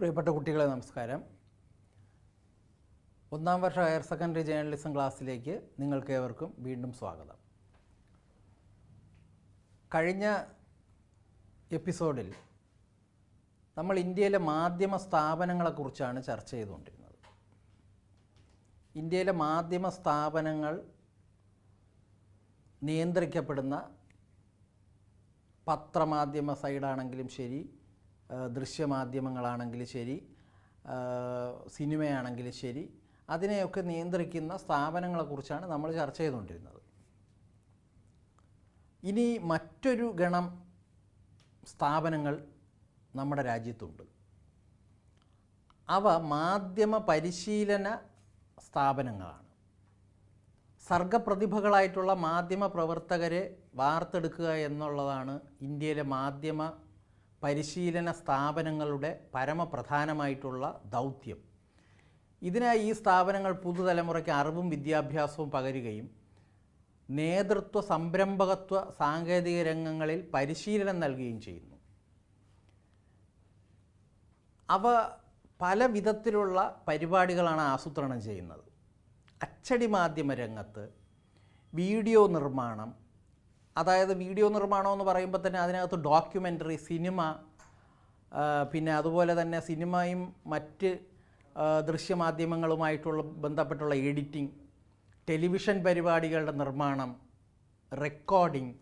പ്രിയപ്പെട്ട കുട്ടികളെ നമസ്കാരം. ഒന്നാം വർഷ ഹയർ സെക്കൻഡറി ജേർണലിസം ക്ലാസ്സിലേക്ക് നിങ്ങൾക്കേവർക്കും വീണ്ടും സ്വാഗതം. കഴിഞ്ഞ എപ്പിസോഡിൽ നമ്മൾ ഇന്ത്യയിലെ മാധ്യമ സ്ഥാപനങ്ങളെക്കുറിച്ചാണ് ചർച്ച ചെയ്തുകൊണ്ടിരുന്നത്. ഇന്ത്യയിലെ മാധ്യമ സ്ഥാപനങ്ങൾ നിയന്ത്രിക്കപ്പെടുന്ന പത്രമാധ്യമ സൈഡാണെങ്കിലും ശരി, ദൃശ്യമാധ്യമങ്ങളാണെങ്കിലും ശരി, സിനിമയാണെങ്കിലും ശരി, അതിനെയൊക്കെ നിയന്ത്രിക്കുന്ന സ്ഥാപനങ്ങളെക്കുറിച്ചാണ് നമ്മൾ ചർച്ച ചെയ്തുകൊണ്ടിരുന്നത്. ഇനി മറ്റൊരു ഗണം സ്ഥാപനങ്ങൾ നമ്മുടെ രാജ്യത്തുണ്ട്. അവ മാധ്യമ പരിശീലന സ്ഥാപനങ്ങളാണ്. സർഗപ്രതിഭകളായിട്ടുള്ള മാധ്യമ പ്രവർത്തകരെ വാർത്തെടുക്കുക എന്നുള്ളതാണ് ഇന്ത്യയിലെ മാധ്യമ പരിശീലന സ്ഥാപനങ്ങളുടെ പരമപ്രധാനമായിട്ടുള്ള ദൗത്യം. ഇതിനായി ഈ സ്ഥാപനങ്ങൾ പുതുതലമുറയ്ക്ക് അറിവും വിദ്യാഭ്യാസവും പകരുകയും നേതൃത്വ, സംരംഭകത്വ, സാങ്കേതിക രംഗങ്ങളിൽ പരിശീലനം നൽകുകയും ചെയ്യുന്നു. അവ പല വിധത്തിലുള്ള പരിപാടികളാണ് ആസൂത്രണം ചെയ്യുന്നത്. അച്ചടി മാധ്യമ രംഗത്ത് വീഡിയോ നിർമ്മാണം, അതായത് വീഡിയോ നിർമ്മാണം എന്ന് പറയുമ്പോൾ തന്നെ അതിനകത്ത് ഡോക്യുമെൻ്ററി, സിനിമ, പിന്നെ അതുപോലെ തന്നെ സിനിമയും മറ്റ് ദൃശ്യമാധ്യമങ്ങളുമായിട്ടുള്ള ബന്ധപ്പെട്ടുള്ള എഡിറ്റിംഗ്, ടെലിവിഷൻ പരിപാടികളുടെ നിർമ്മാണം, റെക്കോർഡിംഗ്,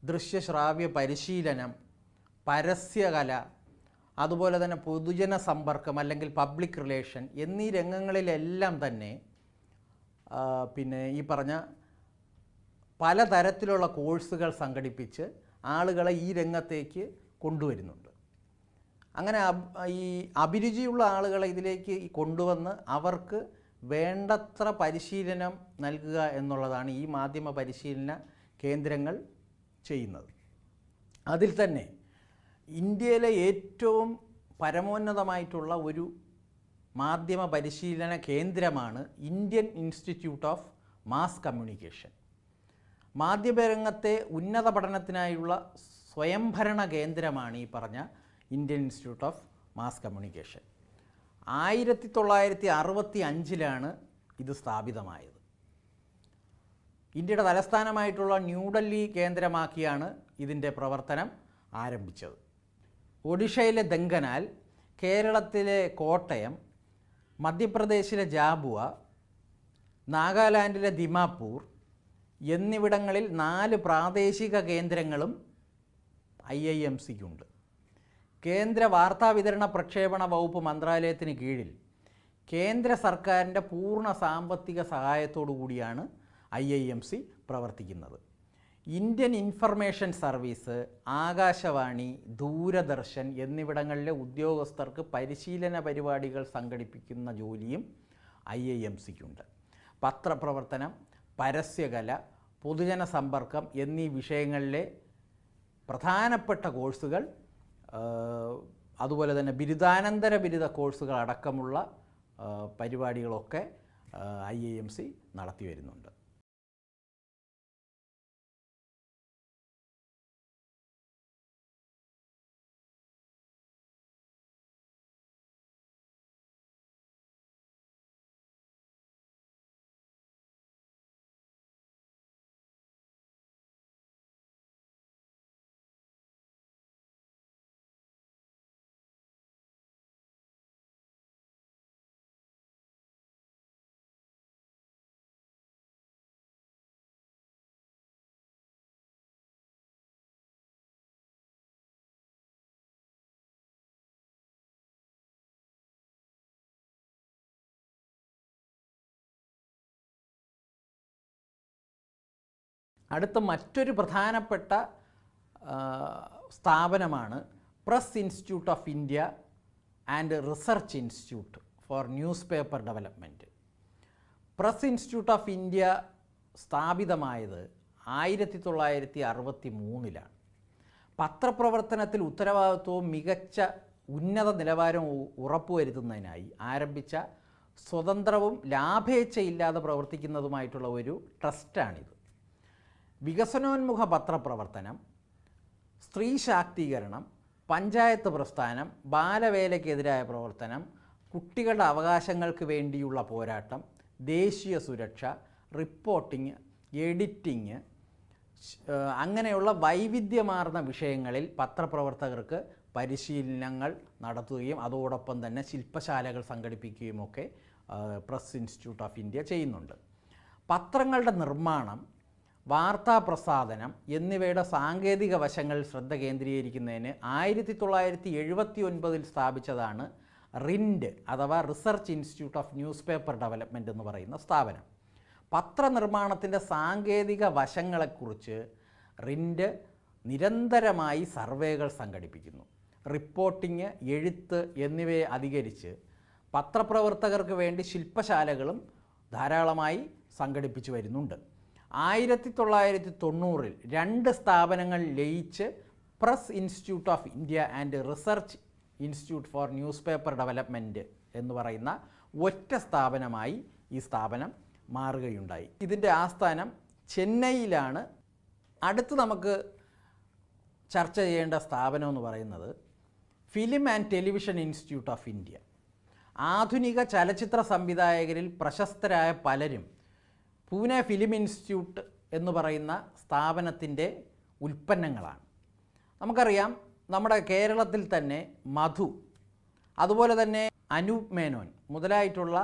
ദൃശ്യശ്രാവ്യ പരിശീലനം, പരസ്യകല, അതുപോലെ തന്നെ പൊതുജന സമ്പർക്കം അല്ലെങ്കിൽ പബ്ലിക് റിലേഷൻ എന്നീ രംഗങ്ങളിലെല്ലാം തന്നെ പിന്നെ ഈ പറഞ്ഞ പലതരത്തിലുള്ള കോഴ്സുകൾ സംഘടിപ്പിച്ച് ആളുകളെ ഈ രംഗത്തേക്ക് കൊണ്ടുവരുന്നുണ്ട്. അങ്ങനെ ഈ അഭിരുചിയുള്ള ആളുകളെ ഇതിലേക്ക് കൊണ്ടുവന്ന് അവർക്ക് വേണ്ടത്ര പരിശീലനം നൽകുക എന്നുള്ളതാണ് ഈ മാധ്യമ പരിശീലന കേന്ദ്രങ്ങൾ ചെയ്യുന്നത്. അതിൽ തന്നെ ഇന്ത്യയിലെ ഏറ്റവും പരമോന്നതമായിട്ടുള്ള ഒരു മാധ്യമ പരിശീലന കേന്ദ്രമാണ് Indian Institute of Mass Communication. മാധ്യമരംഗത്തെ ഉന്നത പഠനത്തിനായുള്ള സ്വയംഭരണ കേന്ദ്രമാണ് ഈ പറഞ്ഞ Indian Institute of Mass Communication. 1965 ഇത് സ്ഥാപിതമായത്. ഇന്ത്യയുടെ തലസ്ഥാനമായിട്ടുള്ള ന്യൂഡൽഹി കേന്ദ്രമാക്കിയാണ് ഇതിൻ്റെ പ്രവർത്തനം ആരംഭിച്ചത്. ഒഡീഷയിലെ ദെങ്കനാൽ, കേരളത്തിലെ കോട്ടയം, മധ്യപ്രദേശിലെ ജാബുവ, നാഗാലാൻഡിലെ ദിമാപൂർ എന്നിവിടങ്ങളിൽ 4 പ്രാദേശിക കേന്ദ്രങ്ങളും IIMCക്കുണ്ട്. കേന്ദ്ര വാർത്താവിതരണ പ്രക്ഷേപണ വകുപ്പ് മന്ത്രാലയത്തിന് കീഴിൽ കേന്ദ്ര സർക്കാരിൻ്റെ പൂർണ്ണ സാമ്പത്തിക സഹായത്തോടു കൂടിയാണ് IIMC പ്രവർത്തിക്കുന്നത്. Indian information service, Akashvani, Doordarshan എന്നിവിടങ്ങളിലെ ഉദ്യോഗസ്ഥർക്ക് പരിശീലന പരിപാടികൾ സംഘടിപ്പിക്കുന്ന ജോലിയും IIMCക്കുണ്ട്. പത്രപ്രവർത്തനം, പരസ്യകല, പൊതുജന സമ്പർക്കം എന്നീ വിഷയങ്ങളിലെ പ്രധാനപ്പെട്ട കോഴ്സുകൾ, അതുപോലെ തന്നെ ബിരുദാനന്തര ബിരുദ കോഴ്സുകൾ അടക്കമുള്ള പരിപാടികളൊക്കെ IIMC നടത്തി വരുന്നുണ്ട്. അടുത്ത മറ്റൊരു പ്രധാനപ്പെട്ട സ്ഥാപനമാണ് press institute of India and research institute four news paper development. Press institute of India സ്ഥാപിതമായത് 1963 പത്രപ്രവർത്തനത്തിൽ ഉത്തരവാദിത്വവും മികച്ച ഉന്നത നിലവാരവും ഉറപ്പുവരുത്തുന്നതിനായി ആരംഭിച്ച സ്വതന്ത്രവും ലാഭേച്ഛയില്ലാതെ പ്രവർത്തിക്കുന്നതുമായിട്ടുള്ള ഒരു ട്രസ്റ്റാണിത്. വികസനോന്മുഖ പത്രപ്രവർത്തനം, സ്ത്രീ ശാക്തീകരണം, പഞ്ചായത്ത് പ്രസ്ഥാനം, ബാലവേലയ്ക്കെതിരായ പ്രവർത്തനം, കുട്ടികളുടെ അവകാശങ്ങൾക്ക് വേണ്ടിയുള്ള പോരാട്ടം, ദേശീയ സുരക്ഷ, റിപ്പോർട്ടിംഗ്, എഡിറ്റിംഗ്, അങ്ങനെയുള്ള വൈവിധ്യമാർന്ന വിഷയങ്ങളിൽ പത്രപ്രവർത്തകർക്ക് പരിശീലനങ്ങൾ നടത്തുകയും അതോടൊപ്പം തന്നെ ശില്പശാലകൾ സംഘടിപ്പിക്കുകയുമൊക്കെ പ്രസ് ഇൻസ്റ്റിറ്റ്യൂട്ട് ഓഫ് ഇന്ത്യ ചെയ്യുന്നുണ്ട്. പത്രങ്ങളുടെ നിർമ്മാണം, വാർത്താ പ്രസാധനം എന്നിവയുടെ സാങ്കേതിക വശങ്ങളിൽ ശ്രദ്ധ കേന്ദ്രീകരിക്കുന്നതിന് 1979 സ്ഥാപിച്ചതാണ് റിൻഡ് അഥവാ research institute of news paper development എന്ന് പറയുന്ന സ്ഥാപനം. പത്രനിർമ്മാണത്തിൻ്റെ സാങ്കേതിക വശങ്ങളെക്കുറിച്ച് റിൻഡ് നിരന്തരമായി സർവേകൾ സംഘടിപ്പിക്കുന്നു. റിപ്പോർട്ടിംഗ്, എഴുത്ത് എന്നിവയെ അധികരിച്ച് പത്രപ്രവർത്തകർക്ക് വേണ്ടി ശില്പശാലകളും ധാരാളമായി സംഘടിപ്പിച്ചു വരുന്നുണ്ട്. 1990 2 സ്ഥാപനങ്ങൾ ലയിച്ച് press institute of India and research institute four news paper development എന്ന് പറയുന്ന ഒറ്റ സ്ഥാപനമായി ഈ സ്ഥാപനം മാറുകയുണ്ടായി. ഇതിൻ്റെ ആസ്ഥാനം ചെന്നൈയിലാണ്. അടുത്ത് നമുക്ക് ചർച്ച ചെയ്യേണ്ട സ്ഥാപനം എന്ന് പറയുന്നത് film and Television institute of India. ആധുനിക ചലച്ചിത്ര സംവിധായകരിൽ പ്രശസ്തരായ പലരും പൂനെ ഫിലിം ഇൻസ്റ്റിറ്റ്യൂട്ട് എന്ന് പറയുന്ന സ്ഥാപനത്തിൻ്റെ ഉൽപ്പന്നങ്ങളാണ്. നമുക്കറിയാം, നമ്മുടെ കേരളത്തിൽ തന്നെ മധു, അതുപോലെ തന്നെ അനൂപ് മേനോൻ മുതലായിട്ടുള്ള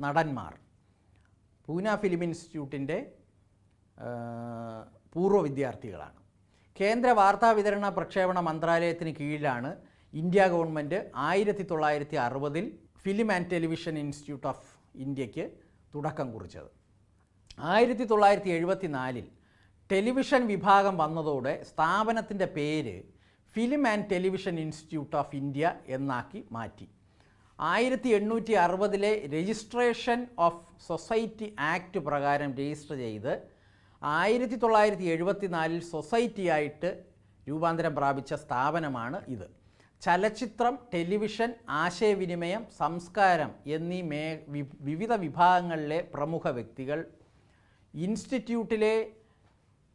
നടന്മാർ പൂനെ ഫിലിം ഇൻസ്റ്റിറ്റ്യൂട്ടിൻ്റെ പൂർവ്വ വിദ്യാർത്ഥികളാണ്. കേന്ദ്ര വാർത്താവിതരണ പ്രക്ഷേപണ മന്ത്രാലയത്തിന് കീഴിലാണ് India government 1960 film and Television institute of ഇന്ത്യക്ക് തുടക്കം കുറിച്ചത്. 1974 ടെലിവിഷൻ വിഭാഗം വന്നതോടെ സ്ഥാപനത്തിൻ്റെ പേര് film and Television institute of India എന്നാക്കി മാറ്റി. 1860 രജിസ്ട്രേഷൻ ഓഫ് സൊസൈറ്റി ആക്ട് പ്രകാരം രജിസ്റ്റർ ചെയ്ത് 1974 സൊസൈറ്റിയായിട്ട് രൂപാന്തരം പ്രാപിച്ച സ്ഥാപനമാണ് ഇത്. ചലച്ചിത്രം, ടെലിവിഷൻ, ആശയവിനിമയം, സംസ്കാരം എന്നീ വിവിധ വിഭാഗങ്ങളിലെ പ്രമുഖ വ്യക്തികൾ, ഇൻസ്റ്റിറ്റ്യൂട്ടിലെ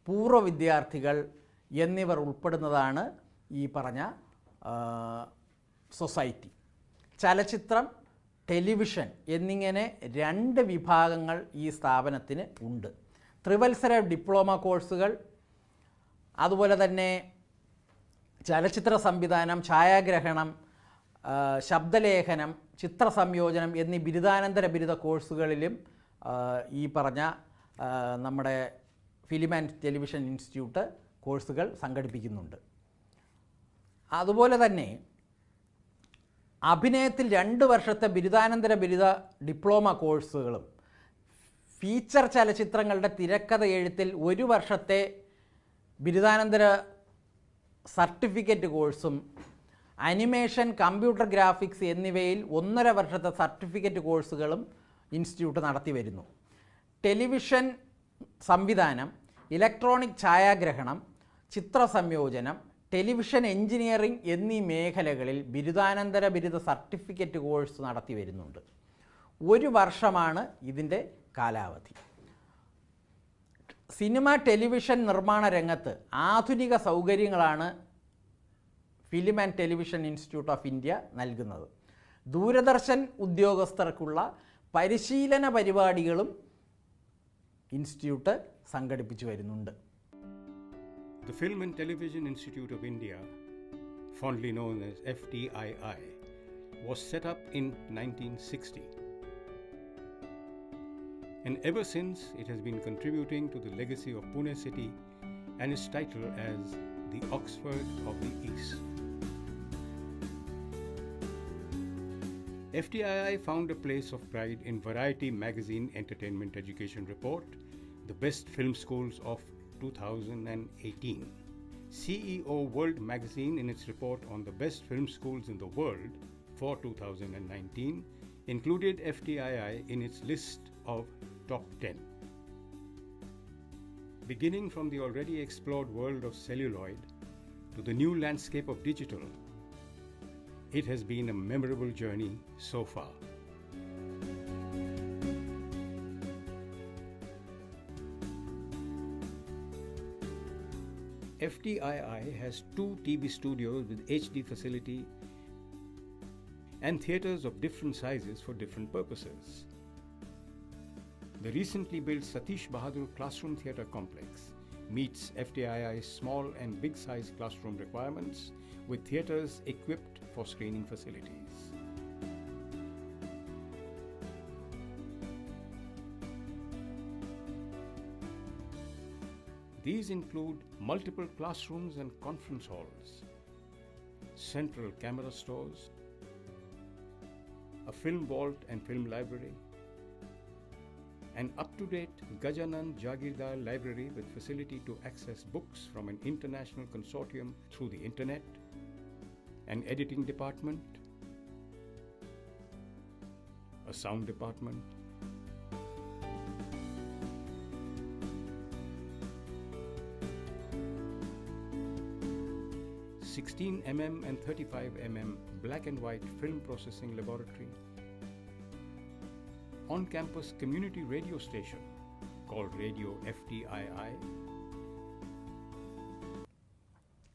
പൂർവ്വ വിദ്യാർത്ഥികൾ എന്നിവർ ഉൾപ്പെടുന്നതാണ് ഈ പറഞ്ഞ സൊസൈറ്റി. ചലച്ചിത്രം, ടെലിവിഷൻ എന്നിങ്ങനെ 2 വിഭാഗങ്ങൾ ഈ സ്ഥാപനത്തിന് ഉണ്ട്. ത്രിവത്സര ഡിപ്ലോമ കോഴ്സുകൾ, അതുപോലെ തന്നെ ചലച്ചിത്ര സംവിധാനം, ഛായാഗ്രഹണം, ശബ്ദലേഖനം, ചിത്രസംയോജനം എന്നീ ബിരുദാനന്തര ബിരുദ കോഴ്സുകളിലും ഈ പറഞ്ഞ നമ്മുടെ ഫിലിം ആൻഡ് ടെലിവിഷൻ ഇൻസ്റ്റിറ്റ്യൂട്ട് കോഴ്സുകൾ സംഘടിപ്പിക്കുന്നുണ്ട്. അതുപോലെ തന്നെ അഭിനയത്തിൽ 2 വർഷത്തെ ബിരുദാനന്തര ബിരുദ ഡിപ്ലോമ കോഴ്സുകളും, ഫീച്ചർ ചലച്ചിത്രങ്ങളുടെ തിരക്കഥ എഴുത്തിൽ 1 വർഷത്തെ ബിരുദാനന്തര സർട്ടിഫിക്കറ്റ് കോഴ്സും, അനിമേഷൻ, കമ്പ്യൂട്ടർ ഗ്രാഫിക്സ് എന്നിവയിൽ 1.5 വർഷത്തെ സർട്ടിഫിക്കറ്റ് കോഴ്സുകളും ഇൻസ്റ്റിറ്റ്യൂട്ട് നടത്തി വരുന്നു. ടെലിവിഷൻ സംവിധാനം, ഇലക്ട്രോണിക് ഛായാഗ്രഹണം, ചിത്രസംയോജനം, ടെലിവിഷൻ എഞ്ചിനീയറിംഗ് എന്നീ മേഖലകളിൽ ബിരുദാനന്തര ബിരുദ സർട്ടിഫിക്കറ്റ് കോഴ്സ് നടത്തി വരുന്നുണ്ട്. 1 വർഷമാണ് ഇതിൻ്റെ കാലാവധി. സിനിമ, ടെലിവിഷൻ നിർമ്മാണ രംഗത്ത് ആധുനിക സൗകര്യങ്ങളാണ് film and Television institute of India നൽകുന്നത്. ദൂരദർശൻ ഉദ്യോഗസ്ഥർക്കുള്ള പരിശീലന പരിപാടികളും ഇൻസ്റ്റിറ്റ്യൂട്ട് സംഘടിപ്പിച്ചു വരുന്നുണ്ട്. The Film and Television Institute of India, fondly known as FTII, was set up in 1960. And ever since, it has been contributing to the legacy of Pune city and its title as the Oxford of the East. FTII found a place of pride in Variety Magazine Entertainment Education Report, the best film schools of 2018. CEO World Magazine, in its report on the best film schools in the world for 2019, included FTII in its list of top 10. Beginning from the already explored world of celluloid to the new landscape of digital, it has been a memorable journey so far. FTII has 2 TV studios with HD facility and theatres of different sizes for different purposes. The recently built Satish Bahadur Classroom Theatre Complex meets FTII's small and big size classroom requirements with theatres equipped for screening facilities. These include multiple classrooms and conference halls, central camera stores, a film vault and film library, an up-to-date Gajanan Jagirdar library with facility to access books from an international consortium through the internet, an editing department, a sound department, a 16mm and 35mm black and white film processing laboratory, on-campus community radio station called Radio FTII.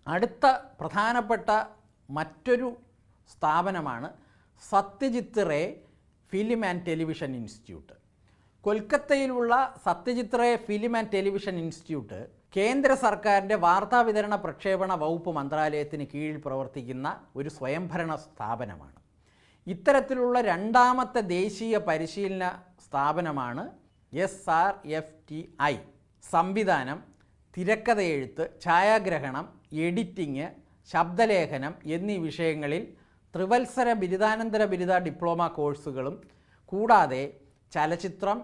അടുത്ത പ്രധാനപ്പെട്ട മറ്റൊരു സ്ഥാപനമാണ് Satyajit Ray Film and Television Institute. കൊൽക്കത്തയിലുള്ള Satyajit Ray Film and Television Institute കേന്ദ്ര സർക്കാരിൻ്റെ വാർത്താവിതരണ പ്രക്ഷേപണ വകുപ്പ് മന്ത്രാലയത്തിന് കീഴിൽ പ്രവർത്തിക്കുന്ന ഒരു സ്വയംഭരണ സ്ഥാപനമാണ്. ഇത്തരത്തിലുള്ള രണ്ടാമത്തെ ദേശീയ പരിശീലന സ്ഥാപനമാണ് SRFTI. സംവിധാനം, തിരക്കഥ എഴുത്ത്, ഛായാഗ്രഹണം, എഡിറ്റിംഗ്, ശബ്ദലേഖനം എന്നീ വിഷയങ്ങളിൽ ത്രിവത്സര ബിരുദാനന്തര ബിരുദ ഡിപ്ലോമ കോഴ്സുകളും കൂടാതെ ചലച്ചിത്രം,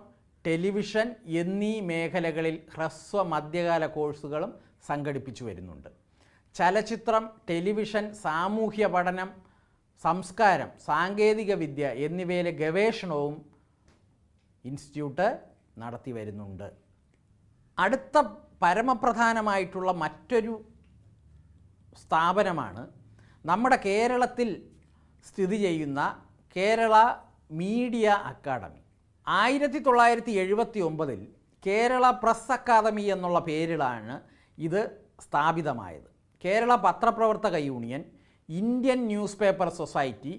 ടെലിവിഷൻ എന്നീ മേഖലകളിൽ ഹ്രസ്വ മധ്യകാല കോഴ്സുകളും സംഘടിപ്പിച്ചു വരുന്നുണ്ട്. ചലച്ചിത്രം, ടെലിവിഷൻ, സാമൂഹ്യ പഠനം, സംസ്കാരം, സാങ്കേതിക വിദ്യ എന്നിവയിലെ ഗവേഷണവും ഇൻസ്റ്റിറ്റ്യൂട്ട് നടത്തി വരുന്നുണ്ട്. അടുത്ത പരമപ്രധാനമായിട്ടുള്ള മറ്റൊരു സ്ഥാപനമാണ് നമ്മുടെ കേരളത്തിൽ സ്ഥിതി ചെയ്യുന്ന Kerala media academy. 1979 Kerala press academy എന്നുള്ള പേരിലാണ് ഇത് സ്ഥാപിതമായത്. കേരള പത്രപ്രവർത്തക union, Indian news paper society,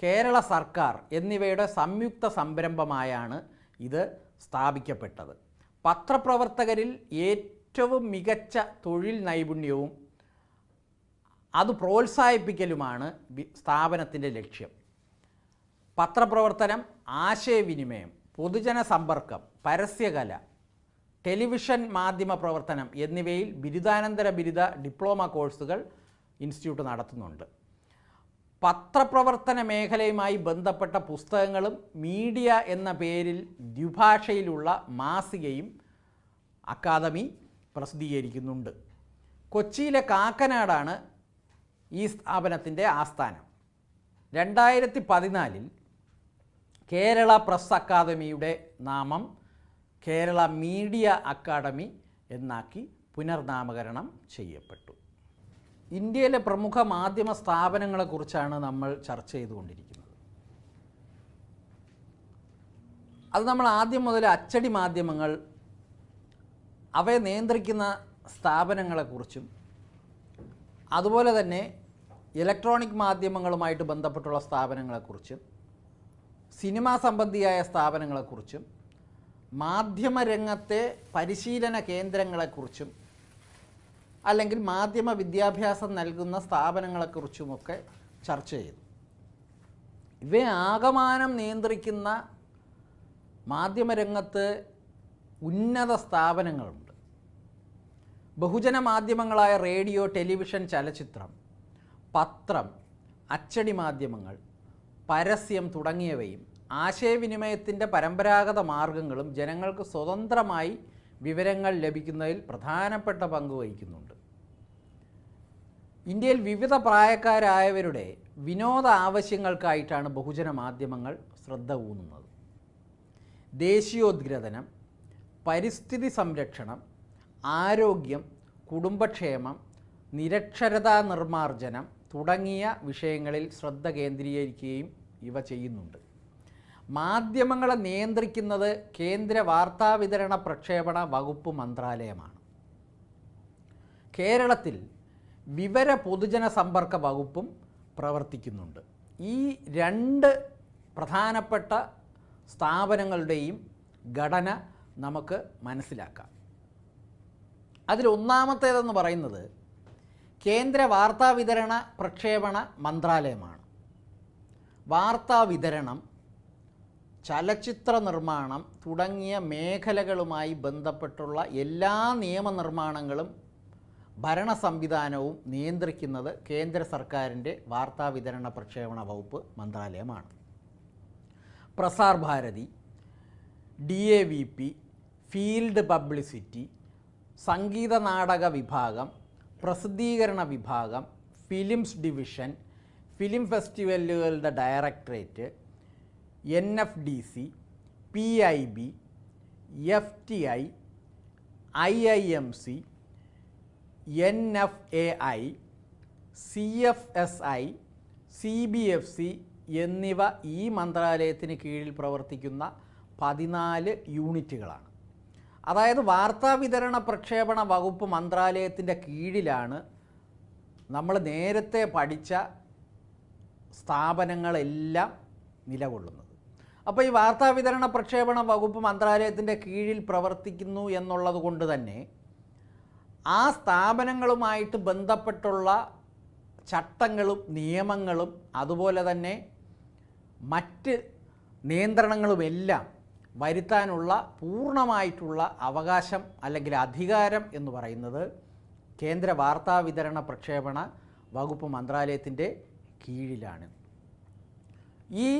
Kerala സർക്കാർ എന്നിവയുടെ സംയുക്ത സംരംഭമായാണ് ഇത് സ്ഥാപിക്കപ്പെട്ടത്. പത്രപ്രവർത്തകരിൽ ഏറ്റവും മികച്ച തൊഴിൽ നൈപുണ്യവും അത് പ്രോത്സാഹിപ്പിക്കലുമാണ് സ്ഥാപനത്തിൻ്റെ ലക്ഷ്യം. പത്രപ്രവർത്തനം, ആശയവിനിമയം, പൊതുജന സമ്പർക്കം, പരസ്യകല, ടെലിവിഷൻ മാധ്യമ പ്രവർത്തനം എന്നിവയിൽ ബിരുദാനന്തര ബിരുദ ഡിപ്ലോമ കോഴ്സുകൾ ഇൻസ്റ്റിറ്റ്യൂട്ട് നടത്തുന്നുണ്ട്. പത്രപ്രവർത്തന മേഖലയുമായി ബന്ധപ്പെട്ട പുസ്തകങ്ങളും മീഡിയ എന്ന പേരിൽ ദ്വിഭാഷയിലുള്ള മാസികയും അക്കാദമി പ്രസിദ്ധീകരിക്കുന്നുണ്ട്. കൊച്ചിയിലെ കാക്കനാടാണ് ഈ സ്ഥാപനത്തിൻ്റെ ആസ്ഥാനം. 2014 കേരള പ്രസ് അക്കാദമിയുടെ നാമം കേരള മീഡിയ അക്കാദമി എന്നാക്കി പുനർനാമകരണം ചെയ്യപ്പെട്ടു. ഇന്ത്യയിലെ പ്രമുഖ മാധ്യമ സ്ഥാപനങ്ങളെക്കുറിച്ചാണ് നമ്മൾ ചർച്ച ചെയ്തുകൊണ്ടിരിക്കുന്നത്. അത് നമ്മൾ ആദ്യം മുതൽ അച്ചടി മാധ്യമങ്ങൾ, അവയെ നിയന്ത്രിക്കുന്ന സ്ഥാപനങ്ങളെക്കുറിച്ചും അതുപോലെ തന്നെ ഇലക്ട്രോണിക് മാധ്യമങ്ങളുമായിട്ട് ബന്ധപ്പെട്ടുള്ള സ്ഥാപനങ്ങളെക്കുറിച്ചും സിനിമാ സംബന്ധിയായ സ്ഥാപനങ്ങളെക്കുറിച്ചും മാധ്യമരംഗത്തെ പരിശീലന കേന്ദ്രങ്ങളെക്കുറിച്ചും അല്ലെങ്കിൽ മാധ്യമ വിദ്യാഭ്യാസം നൽകുന്ന സ്ഥാപനങ്ങളെക്കുറിച്ചുമൊക്കെ ചർച്ച ചെയ്തു. ഇവയെ ആകമാനം നിയന്ത്രിക്കുന്ന മാധ്യമരംഗത്ത് ഉന്നത സ്ഥാപനങ്ങളുണ്ട്. ബഹുജന മാധ്യമങ്ങളായ റേഡിയോ, ടെലിവിഷൻ, ചലച്ചിത്രം, പത്രം, അച്ചടി മാധ്യമങ്ങൾ, പരസ്യം തുടങ്ങിയവയും ആശയവിനിമയത്തിൻ്റെ പരമ്പരാഗത മാർഗങ്ങളും ജനങ്ങൾക്ക് സ്വതന്ത്രമായി വിവരങ്ങൾ ലഭിക്കുന്നതിൽ പ്രധാനപ്പെട്ട പങ്ക് വഹിക്കുന്നുണ്ട്. ഇന്ത്യയിൽ വിവിധ പ്രായക്കാരായവരുടെ വിനോദ ആവശ്യങ്ങൾക്കായിട്ടാണ് ബഹുജന മാധ്യമങ്ങൾ ശ്രദ്ധ ഊന്നുന്നത്. ദേശീയോദ്ഗ്രഥനം, പരിസ്ഥിതി സംരക്ഷണം, ആരോഗ്യം, കുടുംബക്ഷേമം, നിരക്ഷരതാ നിർമ്മാർജ്ജനം തുടങ്ങിയ വിഷയങ്ങളിൽ ശ്രദ്ധ കേന്ദ്രീകരിക്കുകയും ഇവ ചെയ്യുന്നുണ്ട്. മാധ്യമങ്ങളെ നിയന്ത്രിക്കുന്നത് കേന്ദ്ര വാർത്താവിതരണ പ്രക്ഷേപണ വകുപ്പ് മന്ത്രാലയമാണ്. കേരളത്തിൽ വിവര പൊതുജന സമ്പർക്ക വകുപ്പും പ്രവർത്തിക്കുന്നുണ്ട്. ഈ രണ്ട് പ്രധാനപ്പെട്ട സ്ഥാപനങ്ങളുടെയും ഘടന നമുക്ക് മനസ്സിലാക്കാം. അതിലൊന്നാമത്തേതെന്ന് പറയുന്നത് കേന്ദ്ര വാർത്താവിതരണ പ്രക്ഷേപണ മന്ത്രാലയമാണ്. വാർത്താവിതരണം, ചലച്ചിത്ര നിർമ്മാണം തുടങ്ങിയ മേഖലകളുമായി ബന്ധപ്പെട്ടുള്ള എല്ലാ നിയമനിർമ്മാണങ്ങളും ഭരണ സംവിധാനവും നിയന്ത്രിക്കുന്നത് കേന്ദ്ര സർക്കാരിൻ്റെ വാർത്താവിതരണ പ്രക്ഷേപണ വകുപ്പ് മന്ത്രാലയമാണ്. Prasar Bharati, DAVP, Field Publicity, സംഗീത നാടക വിഭാഗം, പ്രസിദ്ധീകരണ വിഭാഗം, ഫിലിംസ് ഡിവിഷൻ, ഫിലിം ഫെസ്റ്റിവലുകളുടെ Directorate, NFDC, PIB, FTI, IIMC, NFAI, CFSI, CBFC എന്നിവ ഈ മന്ത്രാലയത്തിന് കീഴിൽ പ്രവർത്തിക്കുന്ന 14 യൂണിറ്റുകളാണ്. അതായത് വാർത്താവിതരണ പ്രക്ഷേപണ വകുപ്പ് മന്ത്രാലയത്തിൻ്റെ കീഴിലാണ് നമ്മൾ നേരത്തെ പഠിച്ച സ്ഥാപനങ്ങളെല്ലാം നിലകൊള്ളുന്നത്. അപ്പോൾ ഈ വാർത്താവിതരണ പ്രക്ഷേപണ വകുപ്പ് മന്ത്രാലയത്തിൻ്റെ കീഴിൽ പ്രവർത്തിക്കുന്നു എന്നുള്ളത് കൊണ്ട് തന്നെ ആ സ്ഥാപനങ്ങളുമായിട്ട് ബന്ധപ്പെട്ടുള്ള ചട്ടങ്ങളും നിയമങ്ങളും അതുപോലെ തന്നെ മറ്റ് നിയന്ത്രണങ്ങളുമെല്ലാം വരുത്താനുള്ള പൂർണ്ണമായിട്ടുള്ള അവകാശം അല്ലെങ്കിൽ അധികാരം എന്ന് പറയുന്നത് കേന്ദ്ര വാർത്താവിതരണ പ്രക്ഷേപണ വകുപ്പ് മന്ത്രാലയത്തിൻ്റെ കീഴിലാണ്. ഈ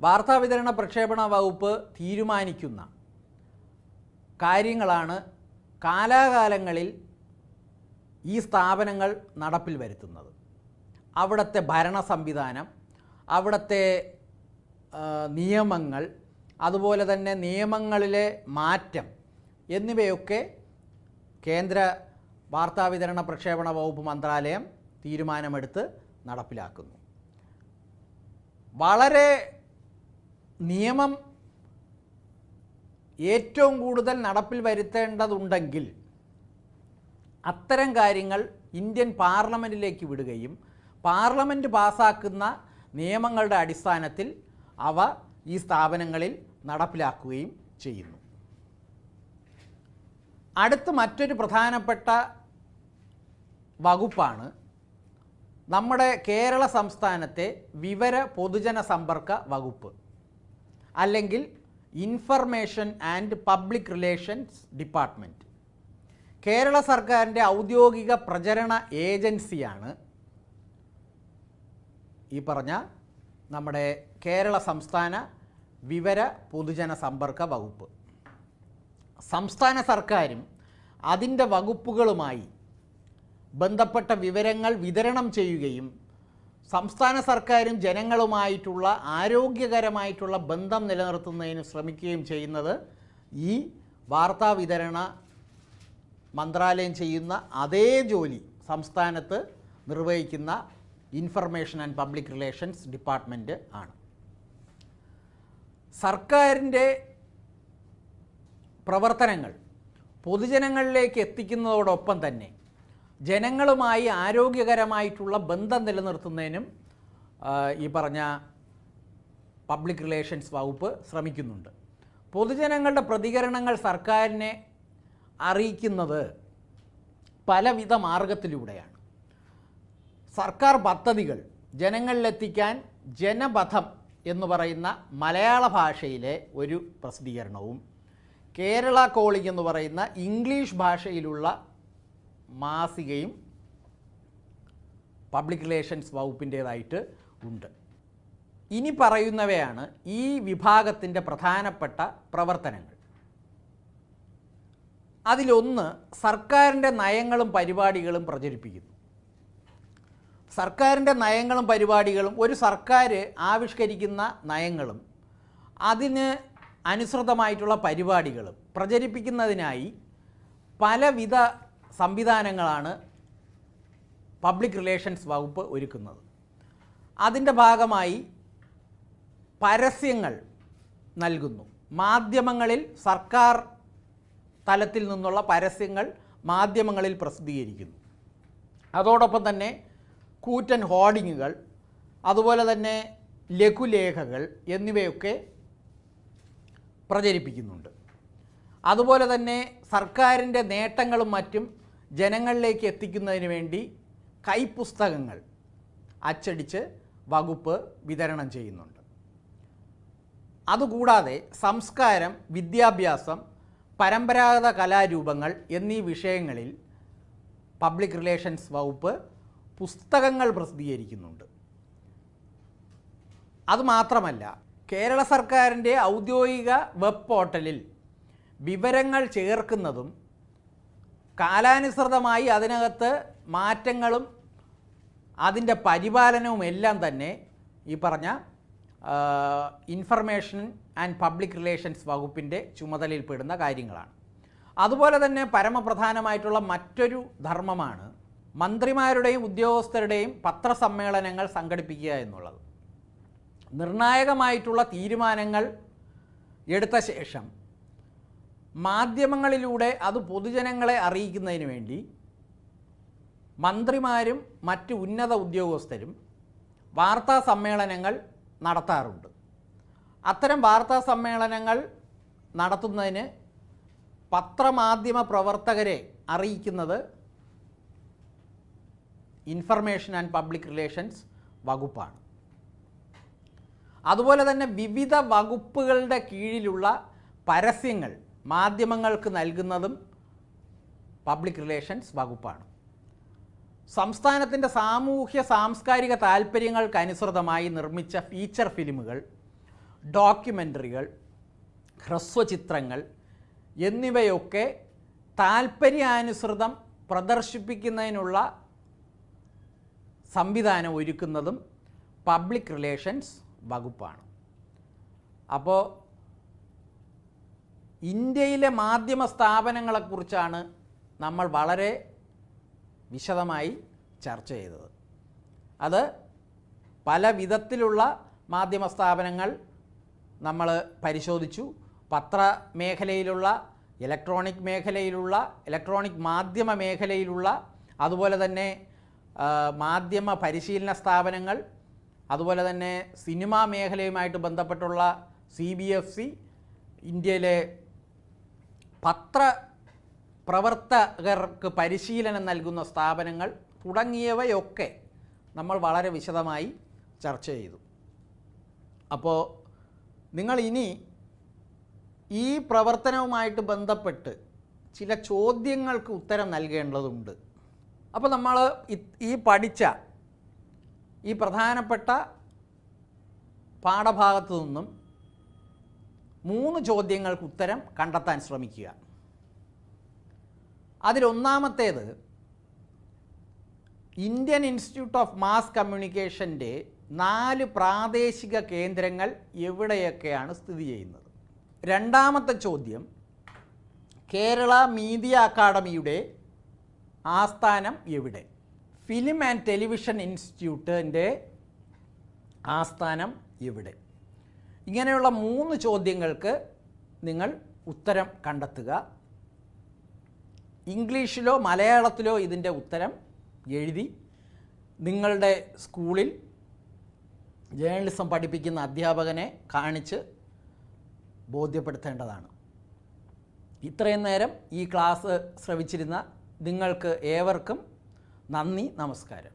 വാർത്താവിതരണ പ്രക്ഷേപണ വകുപ്പ് തീരുമാനിക്കുന്ന കാര്യങ്ങളാണ് കാലാകാലങ്ങളിൽ ഈ സ്ഥാപനങ്ങൾ നടപ്പിൽ വരുത്തുന്നത്. അവിടുത്തെ ഭരണ സംവിധാനം, അവിടുത്തെ നിയമങ്ങൾ, അതുപോലെ തന്നെ നിയമങ്ങളിലെ മാറ്റം എന്നിവയൊക്കെ കേന്ദ്ര വാർത്താവിതരണ പ്രക്ഷേപണ വകുപ്പ് മന്ത്രാലയം തീരുമാനമെടുത്ത് നടപ്പിലാക്കുന്നു. വളരെ നിയമം ഏറ്റവും കൂടുതൽ നടപ്പിൽ വരുത്തേണ്ടതുണ്ടെങ്കിൽ അത്തരം കാര്യങ്ങൾ ഇന്ത്യൻ പാർലമെൻറ്റിലേക്ക് വിടുകയും പാർലമെൻറ്റ് പാസ്സാക്കുന്ന നിയമങ്ങളുടെ അടിസ്ഥാനത്തിൽ അവ ഈ സ്ഥാപനങ്ങളിൽ നടപ്പിലാക്കുകയും ചെയ്യുന്നു. അടുത്ത മറ്റൊരു പ്രധാനപ്പെട്ട വകുപ്പാണ് നമ്മുടെ കേരള സംസ്ഥാനത്തെ വിവര പൊതുജന സമ്പർക്ക വകുപ്പ്, അല്ലെങ്കിൽ information and public relations department. Kerala സർക്കാരിൻ്റെ ഔദ്യോഗിക പ്രചരണ ഏജൻസിയാണ് ഈ പറഞ്ഞ നമ്മുടെ കേരള സംസ്ഥാന വിവര പൊതുജന സമ്പർക്ക വകുപ്പ്. സംസ്ഥാന സർക്കാരും അതിൻ്റെ വകുപ്പുകളുമായി ബന്ധപ്പെട്ട വിവരങ്ങൾ വിതരണം ചെയ്യുകയും സംസ്ഥാന സർക്കാരും ജനങ്ങളുമായിട്ടുള്ള ആരോഗ്യകരമായിട്ടുള്ള ബന്ധം നിലനിർത്തുന്നതിന് ശ്രമിക്കുകയും ചെയ്യുന്നത് ഈ വാർത്താവിതരണ മന്ത്രാലയം ചെയ്യുന്ന അതേ ജോലി സംസ്ഥാനത്ത് നിർവഹിക്കുന്ന information and public relations department ആണ്. സർക്കാരിൻ്റെ പ്രവർത്തനങ്ങൾ പൊതുജനങ്ങളിലേക്ക് എത്തിക്കുന്നതോടൊപ്പം തന്നെ ജനങ്ങളുമായി ആരോഗ്യകരമായിട്ടുള്ള ബന്ധം നിലനിർത്തുന്നതിനും ഈ പറഞ്ഞ പബ്ലിക് റിലേഷൻസ് വകുപ്പ് ശ്രമിക്കുന്നുണ്ട്. പൊതുജനങ്ങളുടെ പ്രതികരണങ്ങൾ സർക്കാരിനെ അറിയിക്കുന്നത് പലവിധ മാർഗത്തിലൂടെയാണ്. സർക്കാർ പദ്ധതികൾ ജനങ്ങളിലെത്തിക്കാൻ ജനപഥം എന്ന് പറയുന്ന മലയാള ഭാഷയിലെ ഒരു പ്രസിദ്ധീകരണവും കേരള കോളിംഗ് എന്ന് പറയുന്ന ഇംഗ്ലീഷ് ഭാഷയിലുള്ള മാസികയും പബ്ലിക് റിലേഷൻസ് വകുപ്പിൻ്റേതായിട്ട് ഉണ്ട്. ഇനി പറയുന്നവയാണ് ഈ വിഭാഗത്തിൻ്റെ പ്രധാനപ്പെട്ട പ്രവർത്തനങ്ങൾ. അതിലൊന്ന് സർക്കാരിൻ്റെ നയങ്ങളും പരിപാടികളും പ്രചരിപ്പിക്കുന്നു. സർക്കാരിൻ്റെ നയങ്ങളും പരിപാടികളും, ഒരു സർക്കാർ ആവിഷ്കരിക്കുന്ന നയങ്ങളും അതിന് അനുസൃതമായിട്ടുള്ള പരിപാടികളും പ്രചരിപ്പിക്കുന്നതിനായി പലവിധ സംവിധാനങ്ങളാണ് പബ്ലിക് റിലേഷൻസ് വകുപ്പ് ഒരുക്കുന്നത്. അതിൻ്റെ ഭാഗമായി പരസ്യങ്ങൾ നൽകുന്നു. മാധ്യമങ്ങളിൽ സർക്കാർ തലത്തിൽ നിന്നുള്ള പരസ്യങ്ങൾ മാധ്യമങ്ങളിൽ പ്രസിദ്ധീകരിക്കുന്നു. അതോടൊപ്പം തന്നെ കൂറ്റൻ ഹോർഡിങ്ങുകൾ, അതുപോലെ തന്നെ ലഘുലേഖകൾ എന്നിവയൊക്കെ പ്രചരിപ്പിക്കുന്നുണ്ട്. അതുപോലെ തന്നെ സർക്കാരിൻ്റെ നേട്ടങ്ങളും മറ്റും ജനങ്ങളിലേക്ക് എത്തിക്കുന്നതിന് വേണ്ടി കൈപ്പുസ്തകങ്ങൾ അച്ചടിച്ച് വകുപ്പ് വിതരണം ചെയ്യുന്നുണ്ട്. അതുകൂടാതെ സംസ്കാരം, വിദ്യാഭ്യാസം, പരമ്പരാഗത കലാരൂപങ്ങൾ എന്നീ വിഷയങ്ങളിൽ പബ്ലിക് റിലേഷൻസ് വകുപ്പ് പുസ്തകങ്ങൾ പ്രസിദ്ധീകരിക്കുന്നുണ്ട്. അതുമാത്രമല്ല, കേരള സർക്കാരിൻ്റെ ഔദ്യോഗിക വെബ് പോർട്ടലിൽ വിവരങ്ങൾ ചേർക്കുന്നതും കാലാനുസൃതമായി അതിനകത്ത് മാറ്റങ്ങളും അതിൻ്റെ പരിപാലനവും എല്ലാം തന്നെ ഈ പറഞ്ഞ ഇൻഫർമേഷൻ ആൻഡ് പബ്ലിക് റിലേഷൻസ് വകുപ്പിൻ്റെ ചുമതലയിൽപ്പെടുന്ന കാര്യങ്ങളാണ്. അതുപോലെ തന്നെ പരമപ്രധാനമായിട്ടുള്ള മറ്റൊരു ധർമ്മമാണ് മന്ത്രിമാരുടെയും ഉദ്യോഗസ്ഥരുടെയും പത്രസമ്മേളനങ്ങൾ സംഘടിപ്പിക്കുക എന്നുള്ളത്. നിർണായകമായിട്ടുള്ള തീരുമാനങ്ങൾ എടുത്ത ശേഷം മാധ്യമങ്ങളിലൂടെ അത് പൊതുജനങ്ങളെ അറിയിക്കുന്നതിന് വേണ്ടി മന്ത്രിമാരും മറ്റ് ഉന്നത ഉദ്യോഗസ്ഥരും വാർത്താ സമ്മേളനങ്ങൾ നടത്താറുണ്ട്. അത്തരം വാർത്താ സമ്മേളനങ്ങൾ നടത്തുന്നതിന് പത്രമാധ്യമ പ്രവർത്തകരെ അറിയിക്കുന്നത് ഇൻഫർമേഷൻ ആൻഡ് പബ്ലിക് റിലേഷൻസ് വകുപ്പാണ്. അതുപോലെ തന്നെ വിവിധ വകുപ്പുകളുടെ കീഴിലുള്ള പരസ്യങ്ങൾ മാധ്യമങ്ങൾക്ക് നൽകുന്നതും പബ്ലിക് റിലേഷൻസ് വകുപ്പാണ്. സംസ്ഥാനത്തിൻ്റെ സാമൂഹ്യ സാംസ്കാരിക താൽപ്പര്യങ്ങൾക്കനുസൃതമായി നിർമ്മിച്ച ഫീച്ചർ ഫിലിമുകൾ, ഡോക്യുമെൻ്ററികൾ, ഹ്രസ്വചിത്രങ്ങൾ എന്നിവയൊക്കെ താൽപ്പര്യാനുസൃതം പ്രദർശിപ്പിക്കുന്നതിനുള്ള സംവിധാനം ഒരുക്കുന്നതും പബ്ലിക് റിലേഷൻസ് വകുപ്പാണ്. അപ്പോൾ ഇന്ത്യയിലെ മാധ്യമ സ്ഥാപനങ്ങളെക്കുറിച്ചാണ് നമ്മൾ വളരെ വിശദമായി ചർച്ച ചെയ്തത്. അത് പല വിധത്തിലുള്ള മാധ്യമ സ്ഥാപനങ്ങൾ നമ്മൾ പരിശോധിച്ചു. പത്രമേഖലയിലുള്ള, ഇലക്ട്രോണിക് മേഖലയിലുള്ള, ഇലക്ട്രോണിക് മാധ്യമ മേഖലയിലുള്ള, അതുപോലെ തന്നെ മാധ്യമ പരിശീലന സ്ഥാപനങ്ങൾ, അതുപോലെ തന്നെ സിനിമാ മേഖലയുമായിട്ട് ബന്ധപ്പെട്ടുള്ള CBFC, ഇന്ത്യയിലെ പത്രപ്രവർത്തകർക്ക് പരിശീലനം നൽകുന്ന സ്ഥാപനങ്ങൾ തുടങ്ങിയവയൊക്കെ നമ്മൾ വളരെ വിശദമായി ചർച്ച ചെയ്തു. അപ്പോൾ നിങ്ങൾ ഇനി ഈ പ്രവർത്തനവുമായിട്ട് ബന്ധപ്പെട്ട് ചില ചോദ്യങ്ങൾക്ക് ഉത്തരം നൽകേണ്ടതുണ്ട്. അപ്പോൾ നമ്മൾ ഈ പഠിച്ച ഈ പ്രധാനപ്പെട്ട പാഠഭാഗത്തു നിന്നും 3 ചോദ്യങ്ങൾക്ക് ഉത്തരം കണ്ടെത്താൻ ശ്രമിക്കുക. അതിലൊന്നാമത്തേത്, ഇന്ത്യൻ ഇൻസ്റ്റിറ്റ്യൂട്ട് ഓഫ് മാസ് കമ്മ്യൂണിക്കേഷൻ്റെ 4 പ്രാദേശിക കേന്ദ്രങ്ങൾ എവിടെയൊക്കെയാണ് സ്ഥിതി ചെയ്യുന്നത്. രണ്ടാമത്തെ ചോദ്യം, കേരള മീഡിയ അക്കാദമിയുടെ ആസ്ഥാനം എവിടെ? ഫിലിം ആൻഡ് ടെലിവിഷൻ ഇൻസ്റ്റിറ്റ്യൂട്ടിൻ്റെ ആസ്ഥാനം എവിടെ? ഇങ്ങനെയുള്ള 3 ചോദ്യങ്ങൾക്ക് നിങ്ങൾ ഉത്തരം കണ്ടെത്തുക. ഇംഗ്ലീഷിലോ മലയാളത്തിലോ ഇതിൻ്റെ ഉത്തരം എഴുതി നിങ്ങളുടെ സ്കൂളിൽ ജേർണലിസം പഠിപ്പിക്കുന്ന അധ്യാപകനെ കാണിച്ച് ബോധ്യപ്പെടുത്തേണ്ടതാണ്. ഇത്രയും നേരം ഈ ക്ലാസ് ശ്രവിച്ചിരുന്ന നിങ്ങൾക്ക് ഏവർക്കും നന്ദി, നമസ്കാരം.